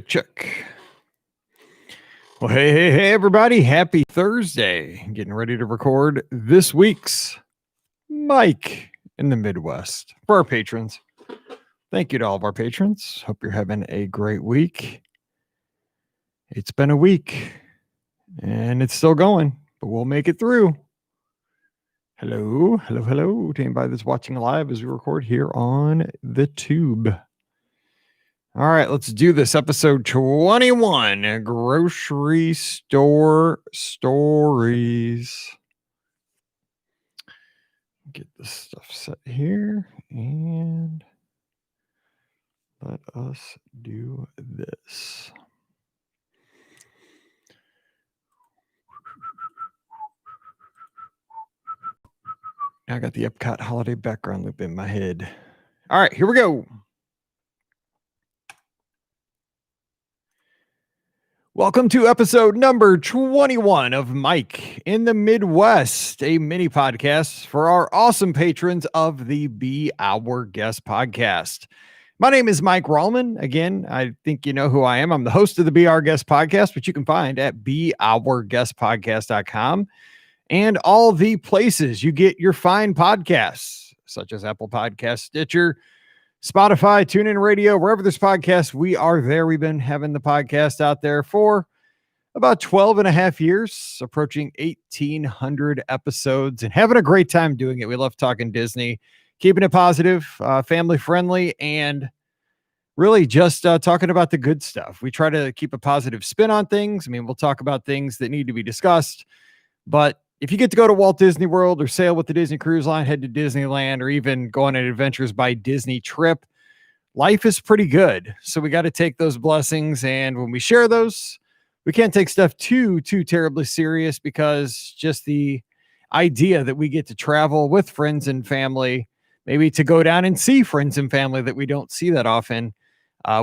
Check. Well, hey, everybody. Happy Thursday. Getting ready to record this week's Mike in the Midwest for our patrons. Thank you to all of our patrons. Hope you're having a great week. It's been a week and it's still going, but we'll make it through. Hello to anybody that's watching live as we record here on the tube. All right, let's do this. Episode 21, Grocery Store Stories. Get this stuff set here and let us do this. Now I got the Epcot holiday background loop in my head. All right, here we go. Welcome to episode number 21 of Mike in the Midwest, a mini podcast for our awesome patrons of the Be Our Guest podcast. My name is Mike Rallman. Again, I think you know who I am. I'm the host of the Be Our Guest podcast, which you can find at beourguestpodcast.com and all the places you get your fine podcasts, such as Apple Podcasts, Stitcher, Spotify, TuneIn Radio, wherever there's podcasts, we are there. We've been having the podcast out there for about 12 and a half years, approaching 1,800 episodes and having a great time doing it. We love talking Disney, keeping it positive, family friendly, and really just talking about the good stuff. We try to keep a positive spin on things. I mean, we'll talk about things that need to be discussed, but if you get to go to Walt Disney World or sail with the Disney Cruise Line, head to Disneyland, or even go on an Adventures by Disney trip, life is pretty good. So we got to take those blessings. And when we share those, we can't take stuff too terribly serious, because just the idea that we get to travel with friends and family, maybe to go down and see friends and family that we don't see that often,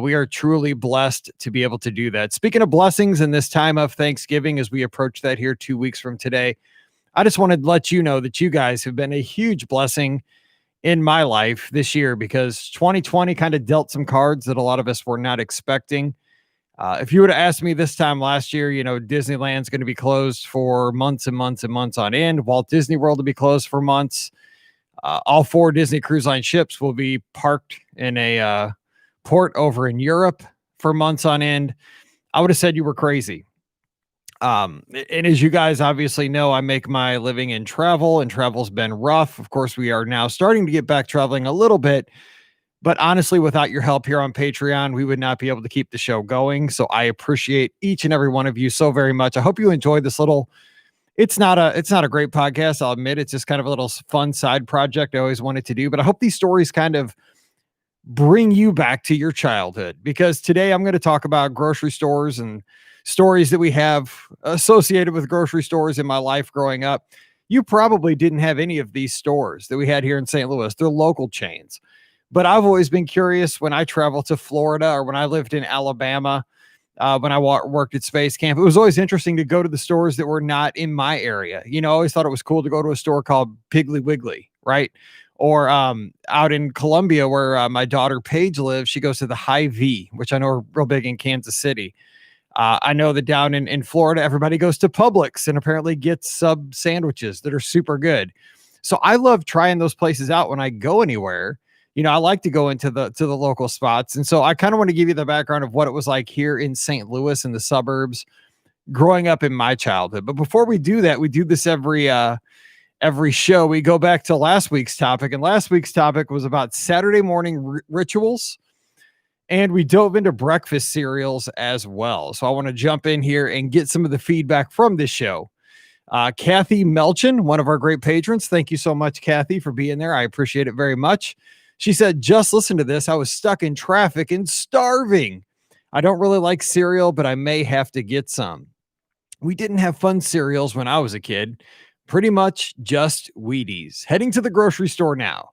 we are truly blessed to be able to do that. Speaking of blessings in this time of Thanksgiving, as we approach that here 2 weeks from today, I just wanted to let you know that you guys have been a huge blessing in my life this year, because 2020 kind of dealt some cards that a lot of us were not expecting. If you would have asked me this time last year, you know, Disneyland's going to be closed for months and months and months on end. Walt Disney World will be closed for months. All 4 Disney Cruise Line ships will be parked in a port over in Europe for months on end. I would have said you were crazy. And as you guys obviously know, I make my living in travel, and travel's been rough. Of course, we are now starting to get back traveling a little bit, but honestly, without your help here on Patreon, we would not be able to keep the show going. So I appreciate each and every one of you so very much. I hope you enjoyed this little, it's not a great podcast. I'll admit, it's just kind of a little fun side project I always wanted to do, but I hope these stories kind of bring you back to your childhood, because today I'm going to talk about grocery stores and stories that we have associated with grocery stores in my life growing up. You probably didn't have any of these stores that we had here in St. Louis. They're local chains. But I've always been curious when I traveled to Florida, or when I lived in Alabama, when I worked at Space Camp. It was always interesting to go to the stores that were not in my area. You know, I always thought it was cool to go to a store called Piggly Wiggly, right? Or out in Columbia, where my daughter Paige lives, she goes to the Hy-Vee, which I know are real big in Kansas City. I know that down in Florida, everybody goes to Publix and apparently gets sub sandwiches that are super good. So I love trying those places out when I go anywhere. You know, I like to go into the local spots. And so I kind of want to give you the background of what it was like here in St. Louis and the suburbs growing up in my childhood. But before we do that, we do this every show. We go back to last week's topic, and last week's topic was about Saturday morning rituals. And we dove into breakfast cereals as well. So I want to jump in here and get some of the feedback from this show. Kathy Melchin, one of our great patrons. Thank you so much, Kathy, for being there. I appreciate it very much. She said, just listen to this. I was stuck in traffic and starving. I don't really like cereal, but I may have to get some. We didn't have fun cereals when I was a kid. Pretty much just Wheaties. Heading to the grocery store now.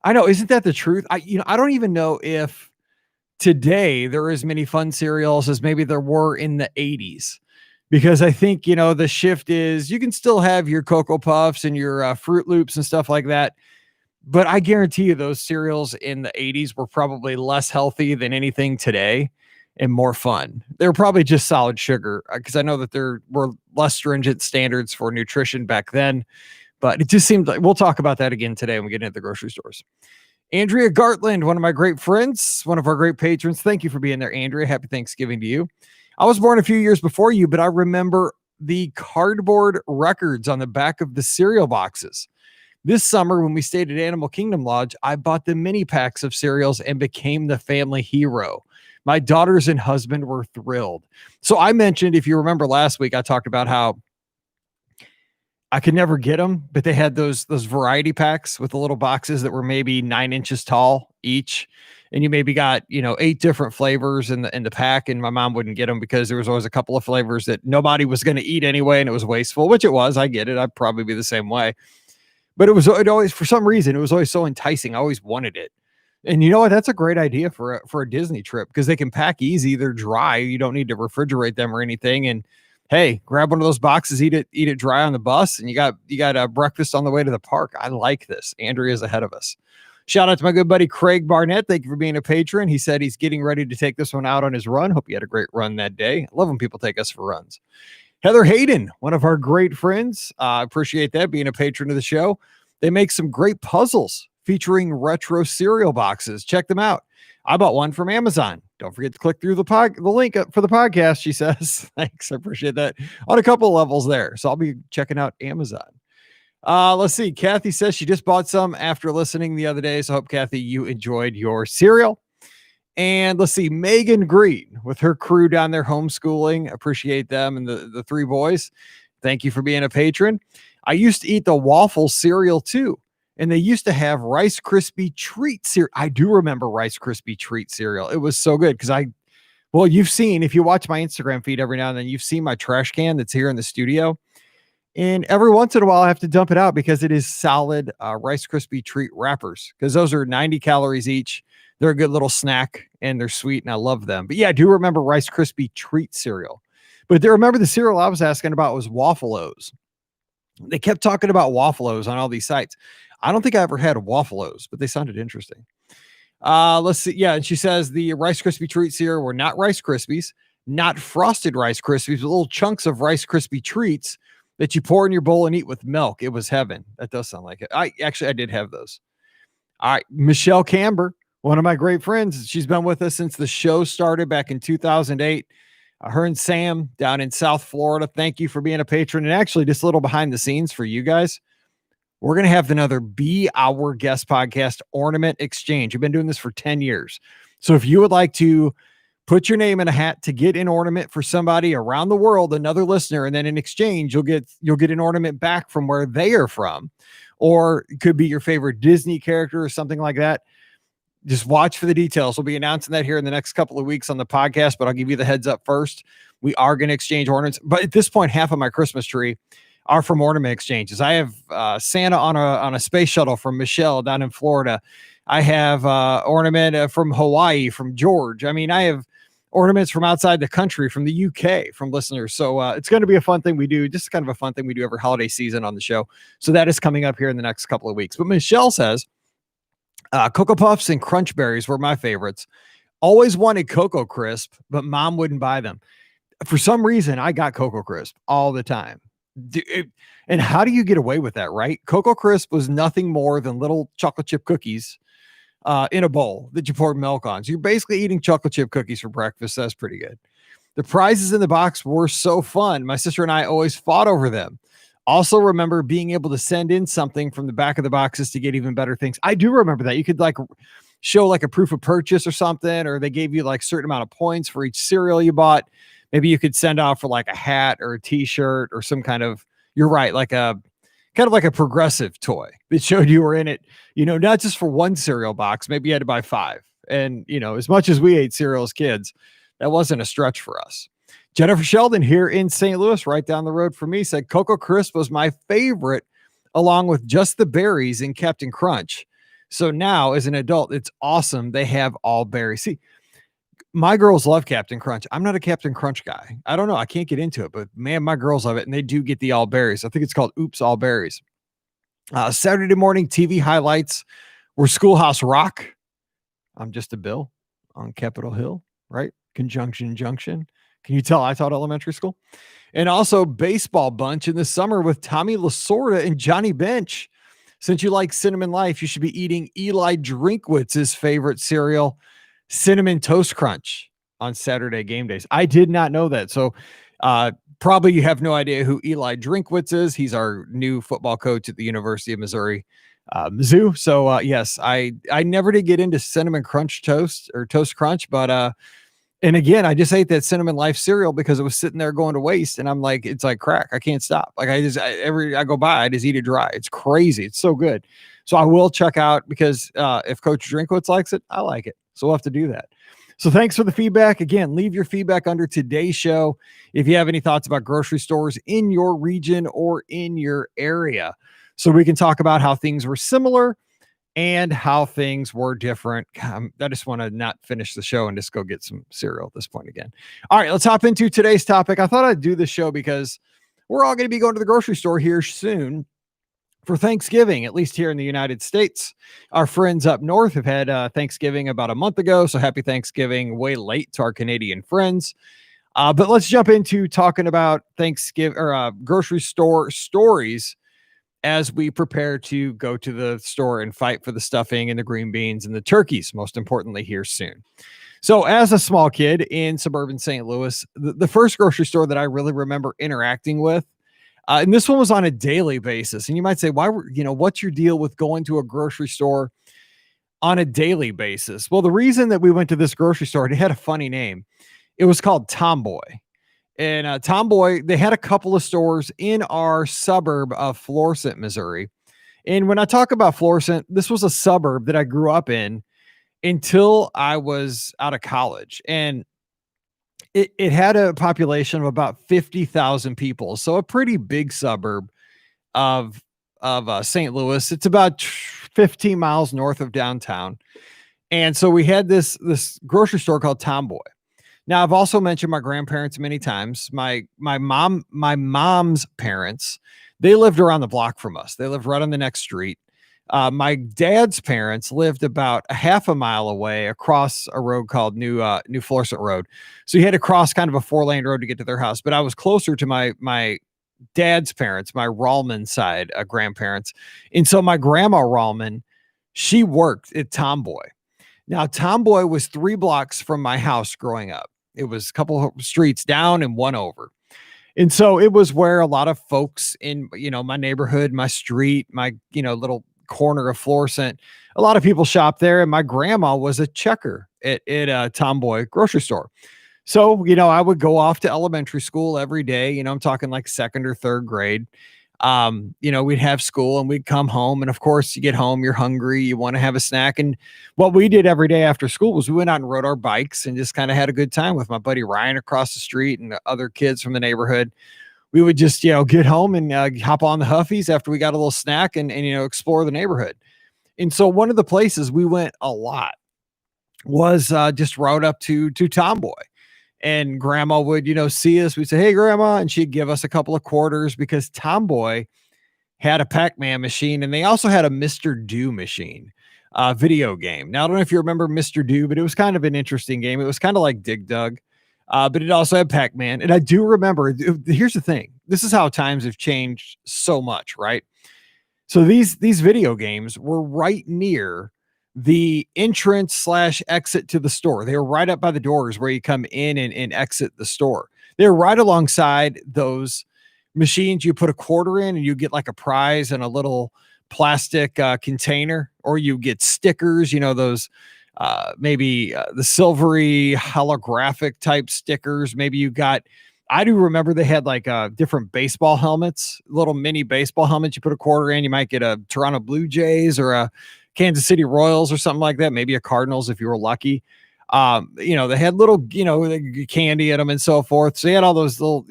I know, isn't that the truth? I don't even know if today there are as many fun cereals as maybe there were in the 80s, because I think, you know, the shift is you can still have your Cocoa Puffs and your Fruit Loops and stuff like that. But I guarantee you those cereals in the 80s were probably less healthy than anything today. and more fun. They were probably just solid sugar, because I know that there were less stringent standards for nutrition back then, but it just seemed like we'll talk about that again today when we get into the grocery stores. Andrea Gartland, one of my great friends, one of our great patrons. Thank you for being there, Andrea. Happy Thanksgiving to you. I was born a few years before you, but I remember the cardboard records on the back of the cereal boxes. This summer, when we stayed at Animal Kingdom Lodge, I bought the mini packs of cereals and became the family hero. My daughters and husband were thrilled. So I mentioned, if you remember last week, I talked about how I could never get them, but they had those variety packs with the little boxes that were maybe 9 inches tall each. And you maybe got, 8 different flavors in the pack. And my mom wouldn't get them because there was always a couple of flavors that nobody was going to eat anyway. And it was wasteful, which it was. I get it. I'd probably be the same way. But it always, for some reason, it was always so enticing. I always wanted it. And you know what? That's a great idea for a Disney trip, because they can pack easy. They're dry. You don't need to refrigerate them or anything. And hey, grab one of those boxes, eat it dry on the bus, and you got a breakfast on the way to the park. I like this. Andrea's ahead of us. Shout out to my good buddy Craig Barnett. Thank you for being a patron. He said he's getting ready to take this one out on his run. Hope you had a great run that day. I love when people take us for runs. Heather Hayden, one of our great friends. I appreciate that, being a patron of the show. They make some great puzzles featuring retro cereal boxes. Check them out. I bought one from Amazon. Don't forget to click through the link for the podcast, she says. Thanks. I appreciate that on a couple of levels there. So I'll be checking out Amazon. Let's see. Kathy says she just bought some after listening the other day. So I hope, Kathy, you enjoyed your cereal. And let's see. Megan Green with her crew down there homeschooling. Appreciate them and the 3 boys. Thank you for being a patron. I used to eat the waffle cereal too. And they used to have Rice Krispie treat cereal. I do remember Rice Krispie treat cereal. It was so good because you've seen, if you watch my Instagram feed every now and then, you've seen my trash can that's here in the studio. And every once in a while, I have to dump it out because it is solid Rice Krispie treat wrappers, because those are 90 calories each. They're a good little snack and they're sweet and I love them. But yeah, I do remember Rice Krispie treat cereal. But remember the cereal I was asking about was Waffle-O's. They kept talking about Waffle-O's on all these sites. I don't think I ever had Waffle-O's, but they sounded interesting. Let's see. Yeah. And she says the Rice Krispie treat cereal were not Rice Krispies, not frosted Rice Krispies, but little chunks of Rice Krispie treats that you pour in your bowl and eat with milk. It was heaven. That does sound like it. I did have those. All right. Michelle Camber, one of my great friends. She's been with us since the show started back in 2008. Her and Sam down in South Florida. Thank you for being a patron. And actually, just a little behind the scenes for you guys. We're going to have another Be Our Guest podcast ornament exchange. We've been doing this for 10 years. So if you would like to put your name in a hat to get an ornament for somebody around the world, another listener, and then in exchange, you'll get an ornament back from where they are from, or it could be your favorite Disney character or something like that. Just watch for the details. We'll be announcing that here in the next couple of weeks on the podcast, but I'll give you the heads up first. We are going to exchange ornaments, but at this point, half of my Christmas tree are from ornament exchanges. I have Santa on a space shuttle from Michelle down in Florida. I have ornament from Hawaii from George. I mean, I have ornaments from outside the country, from the UK, from listeners. So it's going to be a fun thing we do, just kind of a fun thing we do every holiday season on the show. So that is coming up here in the next couple of weeks. But Michelle says Cocoa Puffs and Crunch Berries were my favorites. Always wanted Cocoa Crisp, but mom wouldn't buy them. For some reason, I got Cocoa Crisp all the time. And how do you get away with that, right? Cocoa Crisp was nothing more than little chocolate chip cookies in a bowl that you poured milk on. So you're basically eating chocolate chip cookies for breakfast. That's pretty good. The prizes in the box were so fun. My sister and I always fought over them. Also remember being able to send in something from the back of the boxes to get even better things. I do remember that. You could show a proof of purchase or something, or they gave you a certain amount of points for each cereal you bought. Maybe you could send out for a hat or a t-shirt or some kind of, you're right, kind of like a progressive toy that showed you were in it, not just for one cereal box. Maybe you had to buy 5. And, as much as we ate cereal as kids, that wasn't a stretch for us. Jennifer Sheldon here in St. Louis, right down the road from me, said Cocoa Crisp was my favorite, along with Just the Berries and Captain Crunch. So now as an adult, it's awesome. They have all berries. See, my girls love Captain Crunch. I'm not a Captain Crunch guy. I don't know. I can't get into it, but man, my girls love it. And they do get the all berries. I think it's called Oops All Berries. Saturday morning TV highlights were Schoolhouse Rock. I'm Just a Bill on Capitol Hill, right? Conjunction Junction. Can you tell I taught elementary school? And also Baseball Bunch in the summer with Tommy Lasorda and Johnny Bench. Since you like Cinnamon Life, you should be eating Eli Drinkwitz's favorite cereal, Cinnamon Toast Crunch, on Saturday game days. I did not know that. So probably you have no idea who Eli Drinkwitz is. He's our new football coach at the University of Missouri, Mizzou. So yes, I never did get into Cinnamon Crunch Toast or Toast Crunch, but and again, I just ate that Cinnamon Life cereal because it was sitting there going to waste. And I'm like, it's like crack. I can't stop. Like I go by, I just eat it dry. It's crazy. It's so good. So I will check out because if Coach Drinkwitz likes it, I like it. So we'll have to do that. So thanks for the feedback. Again, leave your feedback under today's show. If you have any thoughts about grocery stores in your region or in your area, so we can talk about how things were similar and how things were different. I just want to not finish the show and just go get some cereal at this point again. All right, let's hop into today's topic. I thought I'd do this show because we're all going to be going to the grocery store here soon for Thanksgiving, at least here in the United States. Our friends up north have had Thanksgiving about a month ago, so happy Thanksgiving way late to our Canadian friends. But let's jump into talking about Thanksgiving or grocery store stories as we prepare to go to the store and fight for the stuffing and the green beans and the turkeys, most importantly, here soon. So as a small kid in suburban St. Louis, the first grocery store that I really remember interacting with, and this one was on a daily basis. And you might say, what's your deal with going to a grocery store on a daily basis? Well, the reason that we went to this grocery store, it had a funny name. It was called Tomboy. And Tomboy, they had a couple of stores in our suburb of Florissant, Missouri. And when I talk about Florissant, this was a suburb that I grew up in until I was out of college. And it had a population of about 50,000 people. So a pretty big suburb of St. Louis. It's about 15 miles north of downtown. And so we had this grocery store called Tomboy. Now, I've also mentioned my grandparents many times. My mom's parents, they lived around the block from us. They lived right on the next street. My dad's parents lived about a half a mile away across a road called New Florissant Road. So you had to cross kind of a 4-lane road to get to their house. But I was closer to my dad's parents, my Rallman side grandparents. And so my grandma Rallman, she worked at Tomboy. Now, Tomboy was 3 blocks from my house growing up. It was a couple of streets down and one over. And so it was where a lot of folks in, my neighborhood, my street, my, little corner of Florissant, a lot of people shop there. And my grandma was a checker at Tomboy grocery store. So, I would go off to elementary school every day. I'm talking like 2nd or 3rd grade. We'd have school and we'd come home. And of course, you get home, you're hungry, you want to have a snack. And what we did every day after school was we went out and rode our bikes and just kind of had a good time with my buddy Ryan across the street and the other kids from the neighborhood. We would just, get home and hop on the Huffies after we got a little snack and explore the neighborhood. And so one of the places we went a lot was just rode up to Tomboy. And grandma would, see us. We'd say, "Hey, grandma." And she'd give us a couple of quarters because Tomboy had a Pac-Man machine and they also had a Mr. Do machine, video game. Now, I don't know if you remember Mr. Do, but it was kind of an interesting game. It was kind of like Dig Dug, but it also had Pac-Man. And I do remember, here's the thing. This is how times have changed so much, right? So these video games were right near the entrance / exit to the store. They were right up by the doors where you come in and exit the store. They're right alongside those machines. You put a quarter in and you get like a prize in a little plastic container, or you get stickers, those maybe the silvery holographic type stickers. Maybe you got, I do remember they had like different baseball helmets, little mini baseball helmets. You put a quarter in, you might get a Toronto Blue Jays or a Kansas City Royals or something like that, maybe a Cardinals if you were lucky. They had little, candy in them and so forth. So they had all those little,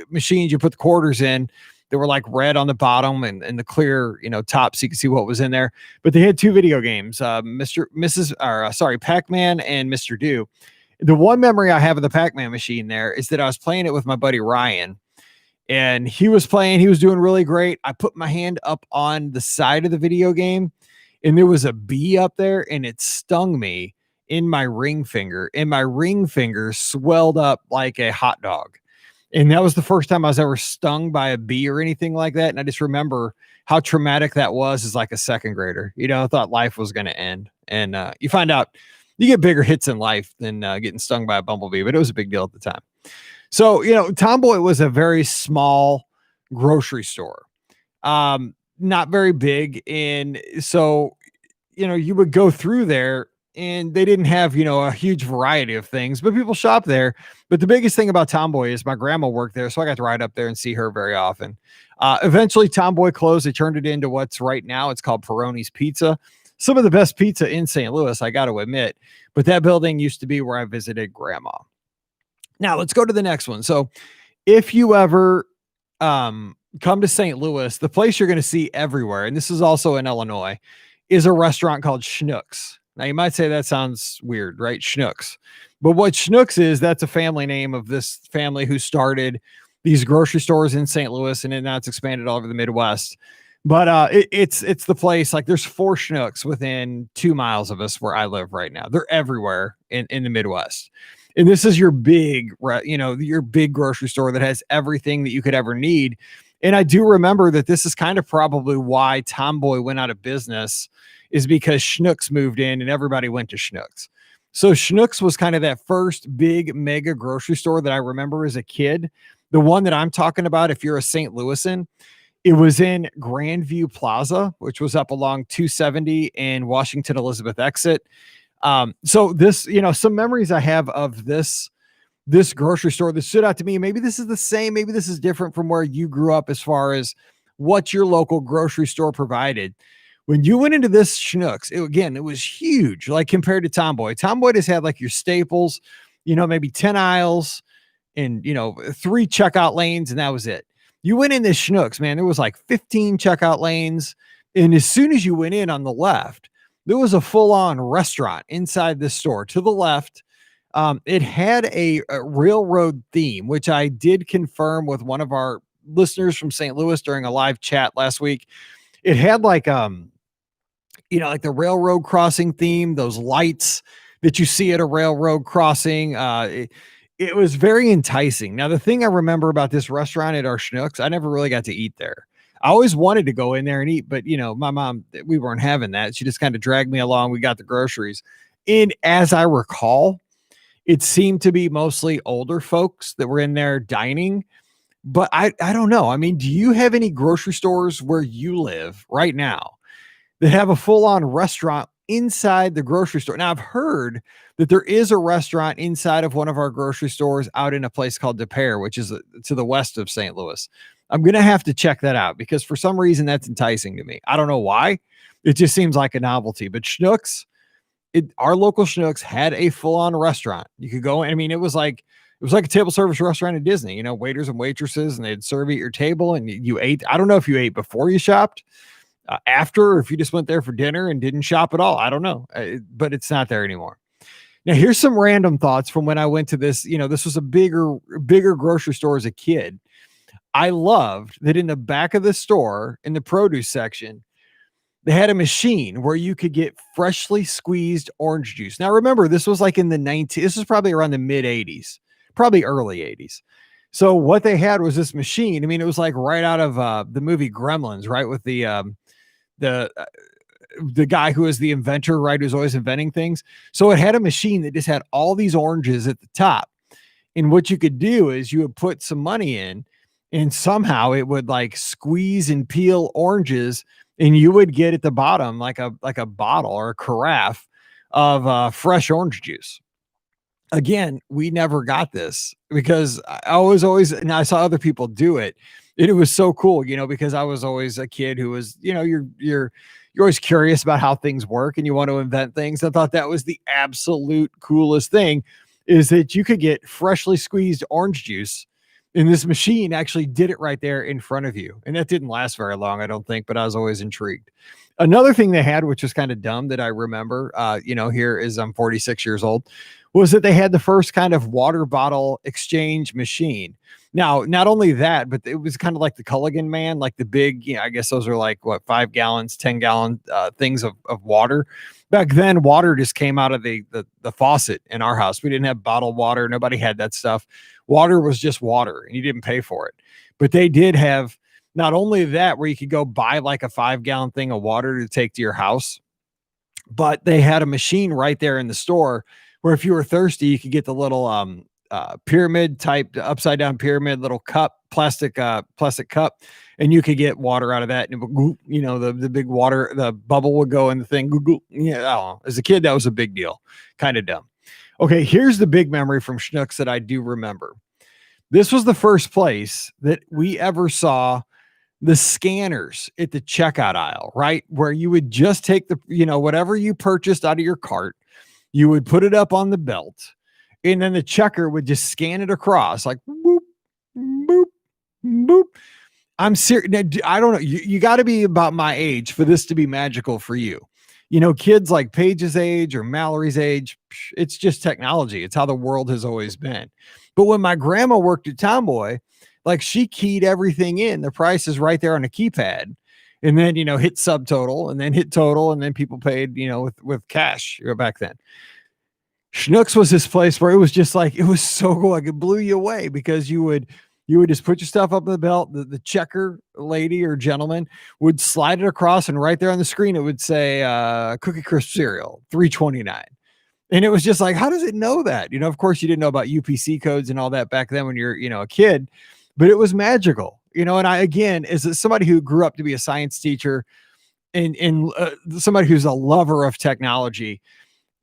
machines you put the quarters in. They were like red on the bottom and the clear, top, so you could see what was in there. But they had 2 video games, Pac-Man and Mr. Do. The one memory I have of the Pac-Man machine there is that I was playing it with my buddy Ryan. And he was doing really great. I put my hand up on the side of the video game, and there was a bee up there and it stung me in my ring finger, and my ring finger swelled up like a hot dog. And that was the first time I was ever stung by a bee or anything like that. And I just remember how traumatic that was as like a second grader. I thought life was going to end. And you find out you get bigger hits in life than getting stung by a bumblebee, but it was a big deal at the time. So, Tomboy was a very small grocery store, not very big. And so, you would go through there and they didn't have, a huge variety of things, but people shop there. But the biggest thing about Tomboy is my grandma worked there. So I got to ride up there and see her very often. Eventually Tomboy closed. They turned it into what's right now. It's called Peroni's Pizza. Some of the best pizza in St. Louis, I got to admit, but that building used to be where I visited grandma. Now let's go to the next one. So if you ever come to St. Louis, the place you're going to see everywhere, and this is also in Illinois, is a restaurant called Schnucks. Now you might say that sounds weird, right? Schnucks. But what Schnucks is, that's a family name of this family who started these grocery stores in St. Louis, and now it's expanded all over the Midwest. But it's the place, like there's 4 Schnucks within 2 miles of us where I live right now. They're everywhere in the Midwest. And this is your big, your big grocery store that has everything that you could ever need. And I do remember that this is kind of probably why Tomboy went out of business, is because Schnucks moved in and everybody went to Schnucks. So Schnucks was kind of that first big mega grocery store that I remember as a kid. The one that I'm talking about, if you're a St. Louisan, it was in Grandview Plaza, which was up along 270 and Washington Elizabeth exit. So this, some memories I have of this grocery store that stood out to me. Maybe this is the same, maybe this is different from where you grew up as far as what your local grocery store provided. When you went into this Schnucks, it was huge, like compared to Tomboy. Tomboy just had like your staples, maybe 10 aisles and, 3 checkout lanes, and that was it. You went in this Schnucks, man, there was like 15 checkout lanes. And as soon as you went in on the left, there was a full-on restaurant inside this store. To the left, it had a railroad theme, which I did confirm with one of our listeners from St. Louis during a live chat last week. It had like, like the railroad crossing theme, those lights that you see at a railroad crossing. It was very enticing. Now, the thing I remember about this restaurant at our Schnucks, I never really got to eat there. I always wanted to go in there and eat, but my mom, we weren't having that. She just kind of dragged me along. We got the groceries. And as I recall, it seemed to be mostly older folks that were in there dining. But I don't know. I mean, do you have any grocery stores where you live right now that have a full-on restaurant inside the grocery store? Now, I've heard that there is a restaurant inside of one of our grocery stores out in a place called Des Peres, which is to the west of St. Louis. I'm going to have to check that out because for some reason that's enticing to me. I don't know why. It just seems like a novelty. But Schnucks, our local Schnucks had a full-on restaurant. You could go. I mean, it was like a table service restaurant at Disney, waiters and waitresses, and they'd serve at your table and you ate. I don't know if you ate before you shopped, after, or if you just went there for dinner and didn't shop at all. I don't know, but it's not there anymore. Now, here's some random thoughts from when I went to this. This was a bigger grocery store as a kid. I loved that in the back of the store, in the produce section, they had a machine where you could get freshly squeezed orange juice. Now, remember, this was like in the 90s. This was probably around the mid 80s, probably early 80s. So what they had was this machine. I mean, it was like right out of the movie Gremlins, right? With the guy who was the inventor, right? Who's always inventing things. So it had a machine that just had all these oranges at the top. And what you could do is you would put some money in and somehow it would like squeeze and peel oranges, and you would get at the bottom like a bottle or a carafe of fresh orange juice. Again, we never got this because I was always, and I saw other people do it. And it was so cool, because I was always a kid who was, you're always curious about how things work and you want to invent things. I thought that was the absolute coolest thing, is that you could get freshly squeezed orange juice, and this machine actually did it right there in front of you. And that didn't last very long, I don't think, but I was always intrigued. Another thing they had, which was kind of dumb that I remember, here is I'm 46 years old, was that they had the first kind of water bottle exchange machine. Now, not only that, but it was kind of like the Culligan Man, like the big, I guess those are like 5 gallons, 10 gallon things of water. Back then, water just came out of the faucet in our house. We didn't have bottled water. Nobody had that stuff. Water was just water, and you didn't pay for it. But they did have not only that, where you could go buy like a 5-gallon thing of water to take to your house, but they had a machine right there in the store where if you were thirsty, you could get the little pyramid type, upside down pyramid, little cup, plastic cup, and you could get water out of that. And it would, the big water, the bubble would go in the thing. Yeah, I don't know. As a kid, that was a big deal. Kind of dumb. Okay, here's the big memory from Schnucks that I do remember. This was the first place that we ever saw the scanners at the checkout aisle, right? Where you would just take the, whatever you purchased out of your cart, you would put it up on the belt, and then the checker would just scan it across like boop, boop, boop. I'm serious. I don't know. You got to be about my age for this to be magical for you. Kids like Paige's age or Mallory's age, it's just technology. It's how the world has always been. But when my grandma worked at Tomboy, like she keyed everything in. The price is right there on a keypad. And then, hit subtotal and then hit total. And then people paid, with cash back then. Schnucks was this place where it was just like, it was so cool. Like it blew you away because you would just put your stuff up in the belt. The checker lady or gentleman would slide it across, and right there on the screen, it would say Cookie Crisp cereal, $3.29. And it was just like, how does it know that? Of course you didn't know about UPC codes and all that back then when you're, a kid, but it was magical, and I, again, as somebody who grew up to be a science teacher and somebody who's a lover of technology,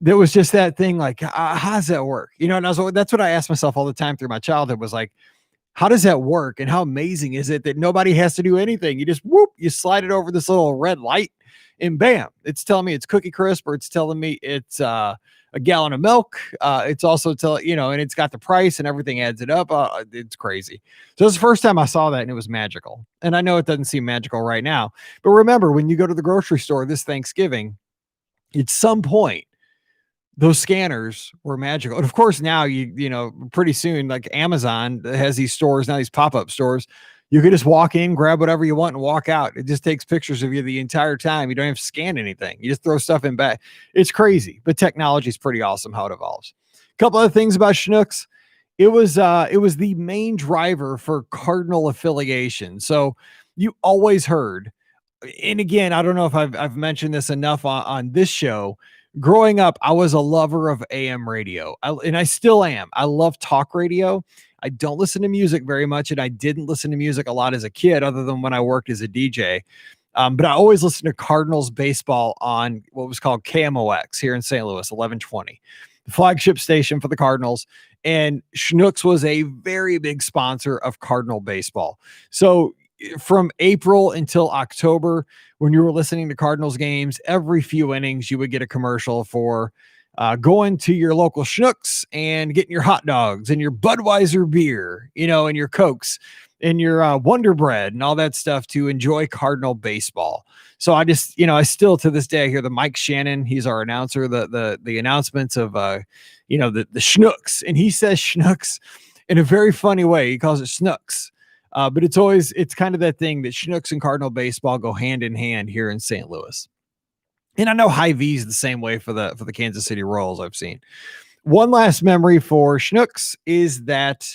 there was just that thing like, how does that work? And that's what I asked myself all the time through my childhood was like, how does that work? And how amazing is it that nobody has to do anything? You just you slide it over this little red light and bam, it's telling me it's Cookie Crisp, or it's telling me it's a gallon of milk. It's also and it's got the price and everything adds it up. It's crazy. So it's the first time I saw that, and it was magical. And I know it doesn't seem magical right now, but remember when you go to the grocery store this Thanksgiving, at some point, those scanners were magical. And of course, now pretty soon, like Amazon has these stores now, these pop-up stores. You can just walk in, grab whatever you want, and walk out. It just takes pictures of you the entire time. You don't have to scan anything. You just throw stuff in back. It's crazy, but technology is pretty awesome how it evolves. A couple other things about Schnucks. It was the main driver for Cardinal affiliation. So you always heard, and again, I don't know if I've mentioned this enough on this show. Growing up, I was a lover of AM radio, and I still am. I love talk radio. I don't listen to music very much, and I didn't listen to music a lot as a kid, other than when I worked as a DJ. But I always listened to Cardinals baseball on what was called KMOX here in St. Louis, 1120, the flagship station for the Cardinals. And Schnucks was a very big sponsor of Cardinal baseball. So from April until October, when you were listening to Cardinals games, every few innings, you would get a commercial for going to your local Schnucks and getting your hot dogs and your Budweiser beer, and your Cokes and your Wonder Bread and all that stuff to enjoy Cardinal baseball. So I just, I still to this day I hear the Mike Shannon, he's our announcer, the announcements of, the Schnucks, and he says Schnucks in a very funny way. He calls it Snucks. But it's kind of that thing that Schnucks and Cardinal baseball go hand in hand here in St. Louis. And I know Hy-Vee is the same way for the Kansas City Royals I've seen. One last memory for Schnucks is that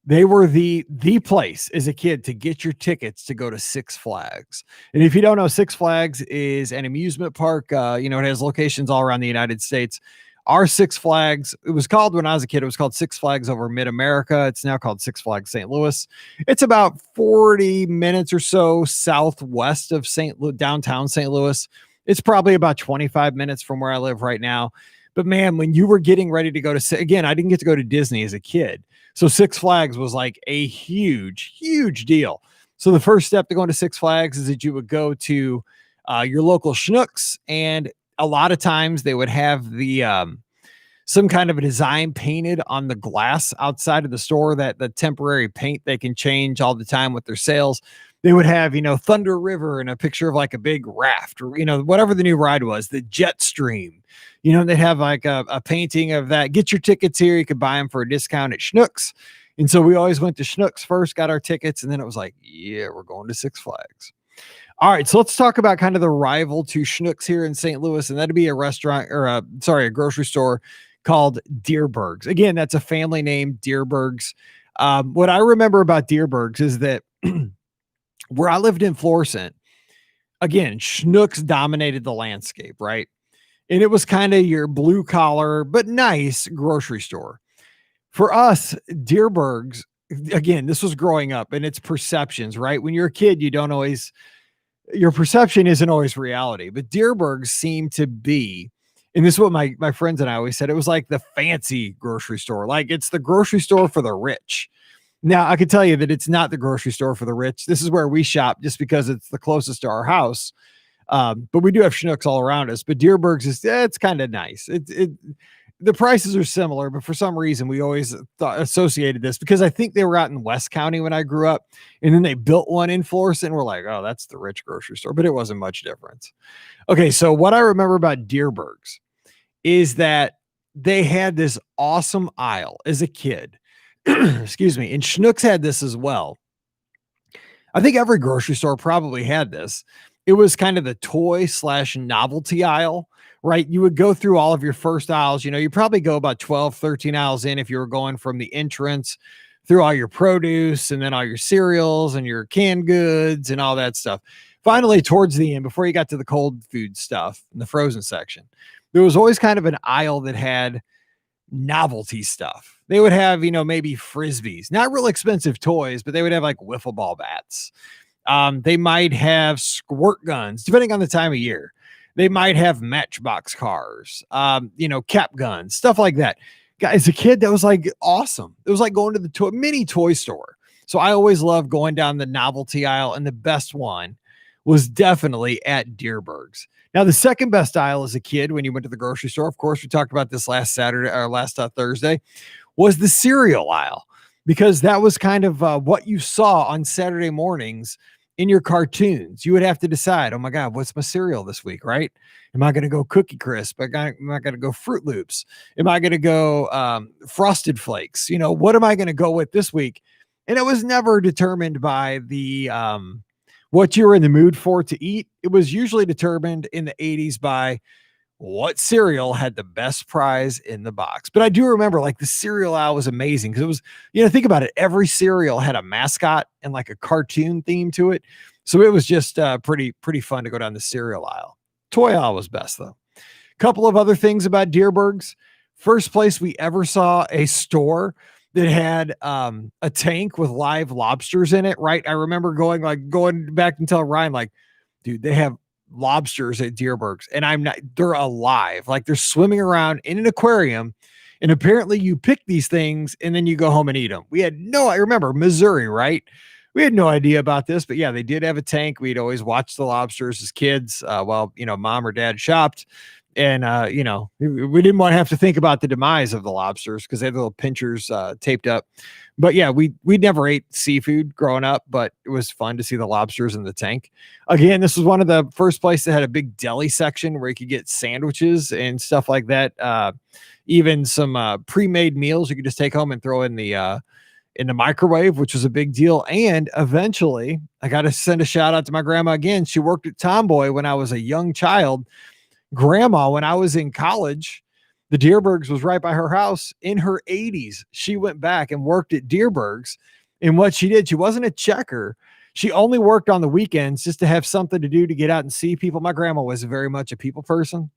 they were the place as a kid to get your tickets to go to Six Flags. And if you don't know, Six Flags is an amusement park. It has locations all around the United States. Our Six Flags, it was called when I was a kid, it was called Six Flags over Mid-America. It's now called Six Flags St. Louis. It's about 40 minutes or so southwest of downtown St. Louis. It's probably about 25 minutes from where I live right now. But man, when you were getting ready to go to, again, I didn't get to go to Disney as a kid. So Six Flags was like a huge, huge deal. So the first step to going to Six Flags is that you would go to your local Schnucks, and a lot of times they would have the some kind of a design painted on the glass outside of the store, that the temporary paint they can change all the time with their sales. They would have, Thunder River and a picture of like a big raft, or, whatever the new ride was, the jet stream. They have like a painting of that. Get your tickets here. You could buy them for a discount at Schnucks. And so we always went to Schnucks first, got our tickets, and then it was like, yeah, we're going to Six Flags. All right, so let's talk about kind of the rival to Schnucks here in St. Louis, and that'd be a restaurant or a grocery store called Deerbergs. Again, that's a family name, Deerbergs. What I remember about Deerbergs is that where I lived in Florissant, again, Schnucks dominated the landscape, right? And it was kind of your blue collar but nice grocery store. For us, Deerbergs, again, this was growing up and it's perceptions, right? When you're a kid, you don't always, your perception isn't always reality, but Deerbergs seemed to be, and this is what my friends and I always said, it was like the fancy grocery store. Like it's the grocery store for the rich. Now, I can tell you that it's not the grocery store for the rich. This is where we shop just because it's the closest to our house. But we do have Schnucks all around us. But Deerbergs is it's kind of nice. The prices are similar, but for some reason we always associated this because I think they were out in West County when I grew up, and then they built one in Florissant. And we're like, oh, that's the rich grocery store, but it wasn't much difference. Okay, so what I remember about Deerbergs is that they had this awesome aisle as a kid. Excuse me, and Schnucks had this as well. I think every grocery store probably had this. It was kind of the toy / novelty aisle, right? You would go through all of your first aisles. You know, you probably go about 12, 13 aisles in if you were going from the entrance through all your produce and then all your cereals and your canned goods and all that stuff. Finally, towards the end, before you got to the cold food stuff in the frozen section, there was always kind of an aisle that had novelty stuff. They would have, you know, maybe Frisbees, not real expensive toys, but they would have like wiffle ball bats. They might have squirt guns, depending on the time of year. They might have Matchbox cars, you know, cap guns, stuff like that. As a kid, that was like awesome. It was like going to the mini toy store. So I always loved going down the novelty aisle, and the best one was definitely at Deerbergs. Now, the second best aisle as a kid when you went to the grocery store, of course, we talked about this last Saturday or last Thursday, was the cereal aisle, because that was kind of what you saw on Saturday mornings in your cartoons. You would have to decide, oh my God, what's my cereal this week, right? Am I going to go Cookie Crisp? Am I going to go Fruit Loops? Am I going to go Frosted Flakes? You know, what am I going to go with this week? And it was never determined by the what you were in the mood for to eat. It was usually determined in the 80s by what cereal had the best prize in the box. But I do remember like the cereal aisle was amazing because it was, you know, think about it. Every cereal had a mascot and like a cartoon theme to it. So it was just pretty fun to go down the cereal aisle. Toy aisle was best though. Couple of other things about Deerbergs. First place we ever saw a store that had a tank with live lobsters in it, right? I remember going back and tell Ryan, like, dude, they have lobsters at Deerbergs, and they're alive. Like they're swimming around in an aquarium, and apparently you pick these things and then you go home and eat them. I remember Missouri, right? We had no idea about this, but yeah, they did have a tank. We'd always watch the lobsters as kids while, you know, mom or dad shopped. And, you know, we didn't want to have to think about the demise of the lobsters because they had little pinchers taped up. But yeah, we never ate seafood growing up, but it was fun to see the lobsters in the tank. Again, this was one of the first places that had a big deli section where you could get sandwiches and stuff like that. Even some pre-made meals you could just take home and throw in the microwave, which was a big deal. And eventually, I got to send a shout out to my grandma again. She worked at Tomboy when I was a young child. Grandma, when I was in college, the Deerbergs was right by her house. In her 80s, she went back and worked at Deerbergs. And what she did, she wasn't a checker. She only worked on the weekends just to have something to do to get out and see people. My grandma was very much a people person.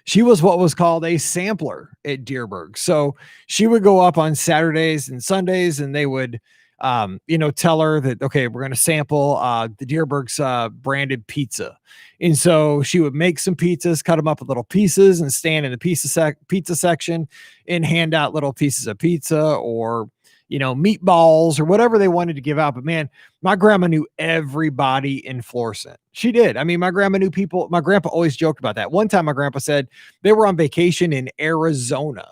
She was what was called a sampler at Deerberg. So she would go up on Saturdays and Sundays, and they would tell her that, okay, we're going to sample the Deerberg's branded pizza. And so she would make some pizzas, cut them up with little pieces, and stand in the pizza section and hand out little pieces of pizza or, you know, meatballs or whatever they wanted to give out. But man, my grandma knew everybody in Florissant. She did. I mean, my grandma knew people. My grandpa always joked about that. One time my grandpa said they were on vacation in Arizona,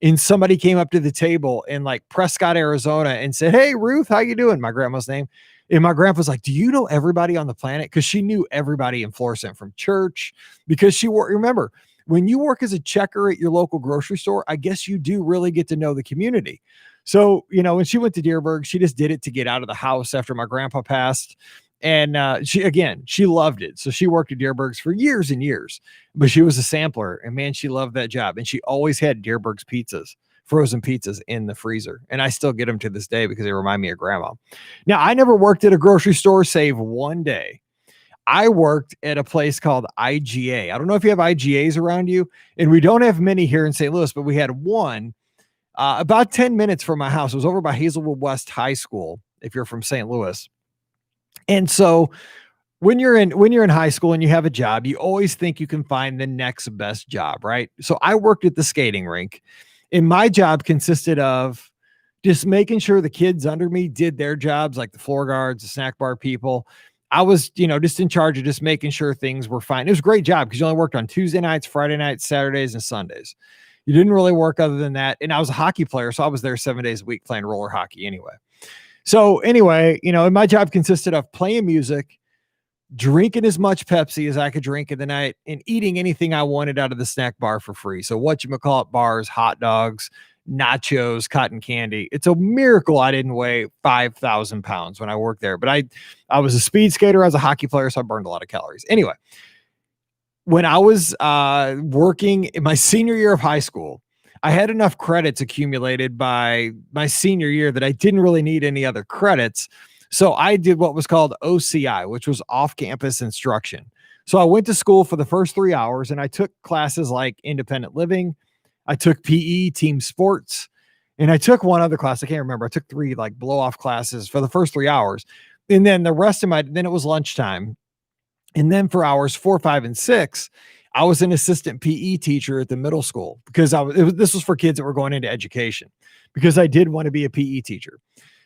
and somebody came up to the table in like Prescott, Arizona, and said, "Hey, Ruth, how you doing?" My grandma's name. And my grandpa's like, "Do you know everybody on the planet?" Because she knew everybody in Florissant from church, because she worked. Remember, when you work as a checker at your local grocery store, I guess you do really get to know the community. So, you know, when she went to Deerberg, she just did it to get out of the house after my grandpa passed. And she loved it. So she worked at Deerberg's for years and years, but she was a sampler, and man, she loved that job. And she always had Deerberg's pizzas, frozen pizzas in the freezer. And I still get them to this day because they remind me of grandma. Now, I never worked at a grocery store save one day. I worked at a place called IGA. I don't know if you have IGAs around you, and we don't have many here in St. Louis, but we had one about 10 minutes from my house. It was over by Hazelwood West High School, if you're from St. Louis. And so when you're in high school and you have a job, you always think you can find the next best job, right? So I worked at the skating rink, and my job consisted of just making sure the kids under me did their jobs, like the floor guards, the snack bar people. I was, just in charge of just making sure things were fine. It was a great job because you only worked on Tuesday nights, Friday nights, Saturdays, and Sundays. You didn't really work other than that. And I was a hockey player, so I was there 7 days a week playing roller hockey anyway. So anyway, and my job consisted of playing music, drinking as much Pepsi as I could drink in the night, and eating anything I wanted out of the snack bar for free. So whatchamacallit bars, hot dogs, nachos, cotton candy. It's a miracle I didn't weigh 5,000 pounds when I worked there. But I was a speed skater, I was a hockey player, so I burned a lot of calories. Anyway, when I was working in my senior year of high school, I had enough credits accumulated by my senior year that I didn't really need any other credits. So I did what was called OCI, which was off-campus instruction. So I went to school for the first 3 hours, and I took classes like independent living. I took PE, team sports, and I took one other class. I can't remember. I took 3 like blow-off classes for the first 3 hours. And then the rest of then it was lunchtime. And then for hours 4, 5, and 6, I was an assistant PE teacher at the middle school because this was for kids that were going into education, because I did want to be a PE teacher.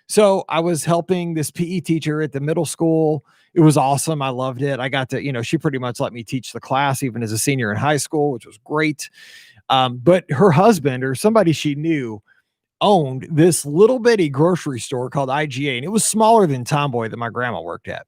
So I was helping this PE teacher at the middle school. It was awesome. I loved it. I got to, she pretty much let me teach the class even as a senior in high school, which was great. But her husband, or somebody she knew, owned this little bitty grocery store called IGA, and it was smaller than Tomboy that my grandma worked at.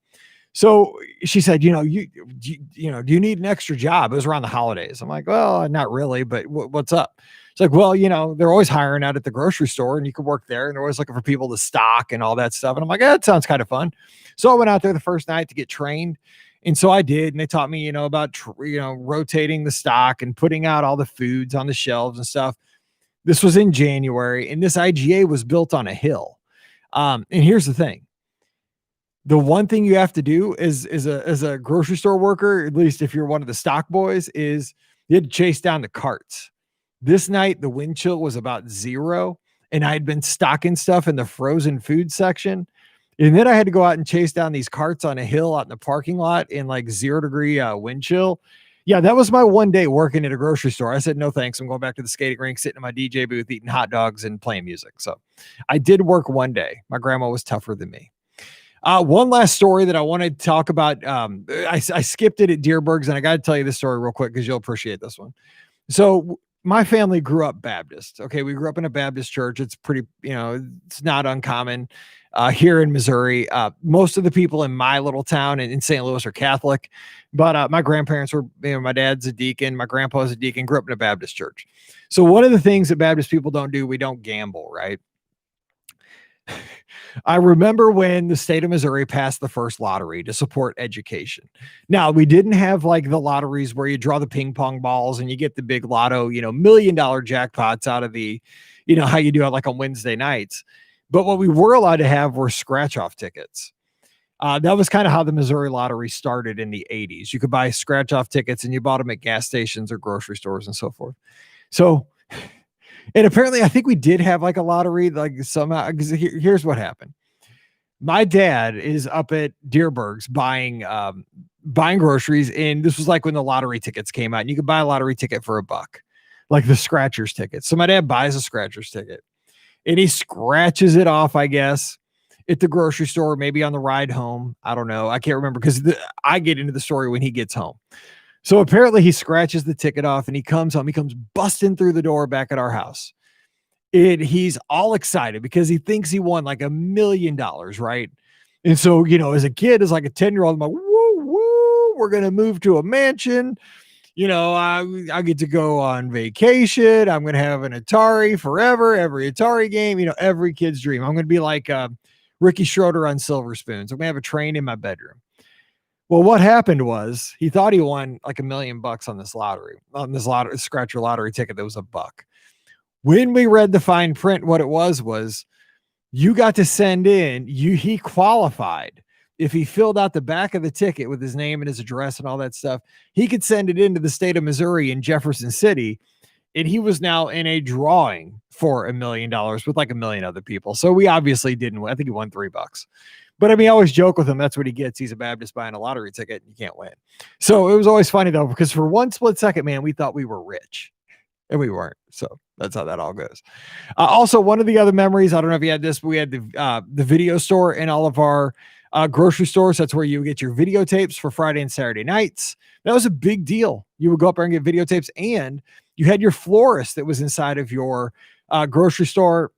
So she said, do you need an extra job? It was around the holidays. I'm like, well, not really, but what's up? It's like, well, they're always hiring out at the grocery store, and you can work there, and they're always looking for people to stock and all that stuff. And I'm like, that sounds kind of fun. So I went out there the first night to get trained. And so I did, and they taught me, about, rotating the stock and putting out all the foods on the shelves and stuff. This was in January, and this IGA was built on a hill. And here's the thing. The one thing you have to do as a grocery store worker, at least if you're one of the stock boys, is you had to chase down the carts. This night, the wind chill was about 0, and I had been stocking stuff in the frozen food section. And then I had to go out and chase down these carts on a hill out in the parking lot in like 0-degree wind chill. Yeah, that was my one day working at a grocery store. I said, no, thanks. I'm going back to the skating rink, sitting in my DJ booth, eating hot dogs and playing music. So I did work one day. My grandma was tougher than me. One last story that I wanted to talk about. I skipped it at Deerberg's, and I got to tell you this story real quick because you'll appreciate this one. So my family grew up Baptist. Okay. We grew up in a Baptist church. It's pretty, it's not uncommon here in Missouri. Most of the people in my little town in St. Louis are Catholic, but my grandparents were, my dad's a deacon. My grandpa's a deacon, grew up in a Baptist church. So one of the things that Baptist people don't do, we don't gamble, right? I remember when the state of Missouri passed the first lottery to support education. Now, we didn't have like the lotteries where you draw the ping pong balls and you get the big lotto, $1 million jackpots out of the, how you do it like on Wednesday nights. But what we were allowed to have were scratch off tickets. That was kind of how the Missouri lottery started in the 80s. You could buy scratch off tickets, and you bought them at gas stations or grocery stores and so forth. So, and apparently I think we did have like a lottery, like somehow, because here's what happened. My dad is up at Deerberg's buying groceries. And this was like when the lottery tickets came out, and you could buy a lottery ticket for $1, like the scratchers ticket. So my dad buys a scratchers ticket, and he scratches it off, I guess, at the grocery store, maybe on the ride home. I don't know. I can't remember because I get into the story when he gets home. So apparently he scratches the ticket off, and he comes home. He comes busting through the door back at our house. He's all excited because he thinks he won like $1 million, right? And so, as a kid, as like a 10-year-old, I'm like, woo, woo, we're going to move to a mansion. I get to go on vacation. I'm going to have an Atari forever, every Atari game, every kid's dream. I'm going to be like Ricky Schroeder on Silver Spoons. I'm going to have a train in my bedroom. Well, what happened was he thought he won like $1 million on this scratcher lottery ticket that was $1. When we read the fine print, what it was you got to send in, he qualified. If he filled out the back of the ticket with his name and his address and all that stuff, he could send it into the state of Missouri in Jefferson City. And he was now in a drawing for $1 million with like 1 million other people. So we obviously didn't win. I think he won $3. But I mean, I always joke with him. That's what he gets. He's a Baptist buying a lottery ticket. And you can't win. So it was always funny though, because for one split second, man, we thought we were rich and we weren't. So that's how that all goes. Also, one of the other memories, I don't know if you had this, but we had the video store in all of our grocery stores. That's where you get your videotapes for Friday and Saturday nights. That was a big deal. You would go up there and get videotapes, and you had your florist that was inside of your grocery store.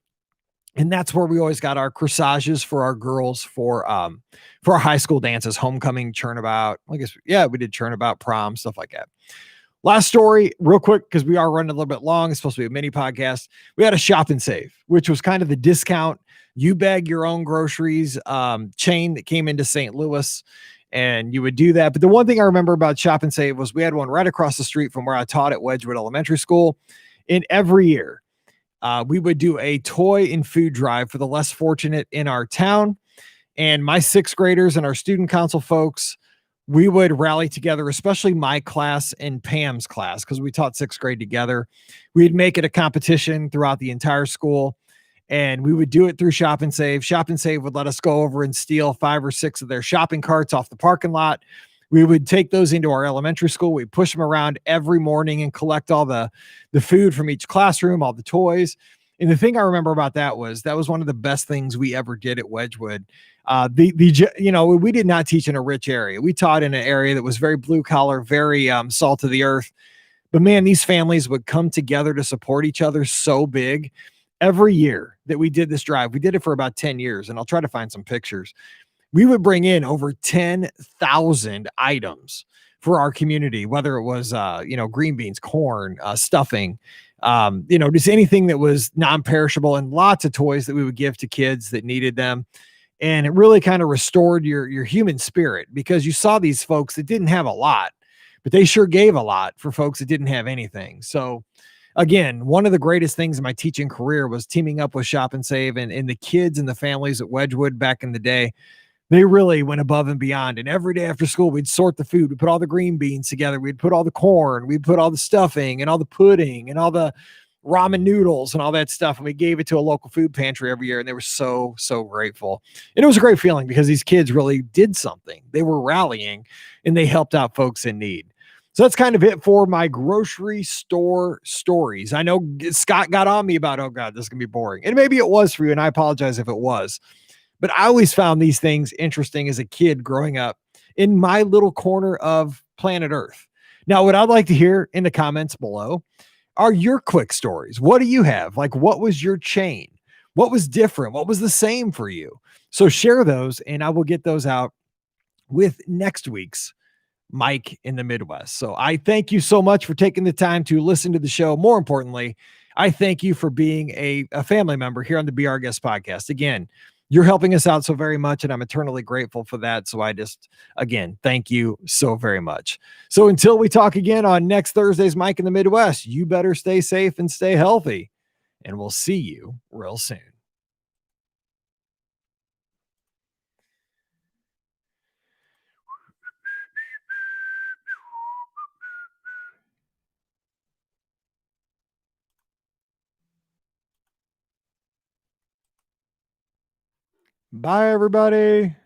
And that's where we always got our corsages for our girls for our high school dances, homecoming, turnabout. I guess, yeah, we did turnabout, prom, stuff like that. Last story, real quick, because we are running a little bit long. It's supposed to be a mini podcast. We had a Shop and Save, which was kind of the discount. You bag your own groceries chain that came into St. Louis, and you would do that. But the one thing I remember about Shop and Save was we had one right across the street from where I taught at Wedgwood Elementary School. And every year, we would do a toy and food drive for the less fortunate in our town. And my sixth graders and our student council folks, we would rally together, especially my class and Pam's class, because we taught sixth grade together. We'd make it a competition throughout the entire school, and we would do it through Shop and Save. Shop and Save would let us go over and steal 5 or 6 of their shopping carts off the parking lot. We would take those into our elementary school. We'd push them around every morning and collect all the food from each classroom, all the toys. And the thing I remember about that was one of the best things we ever did at Wedgwood. We did not teach in a rich area. We taught in an area that was very blue collar, very salt of the earth. But man, these families would come together to support each other so big. Every year that we did this drive, we did it for about 10 years, and I'll try to find some pictures. We would bring in over 10,000 items for our community, whether it was, green beans, corn, stuffing, just anything that was non-perishable, and lots of toys that we would give to kids that needed them. And it really kind of restored your human spirit, because you saw these folks that didn't have a lot, but they sure gave a lot for folks that didn't have anything. So again, one of the greatest things in my teaching career was teaming up with Shop and Save, and the kids and the families at Wedgwood back in the day. They really went above and beyond. And every day after school, we'd sort the food. We'd put all the green beans together. We'd put all the corn. We'd put all the stuffing and all the pudding and all the ramen noodles and all that stuff. And we gave it to a local food pantry every year. And they were so, so grateful. And it was a great feeling, because these kids really did something. They were rallying and they helped out folks in need. So that's kind of it for my grocery store stories. I know Scott got on me about, oh God, this is going to be boring. And maybe it was for you, and I apologize if it was. But I always found these things interesting as a kid growing up in my little corner of planet Earth. Now, what I'd like to hear in the comments below are your quick stories. What do you have? Like, what was your chain? What was different? What was the same for you? So share those, and I will get those out with next week's Mike in the Midwest. So I thank you so much for taking the time to listen to the show. More importantly, I thank you for being a family member here on the Be Our Guest podcast. Again, you're helping us out so very much, and I'm eternally grateful for that. So I just, again, thank you so very much. So until we talk again on next Thursday's Mike in the Midwest, you better stay safe and stay healthy, and we'll see you real soon. Bye, everybody.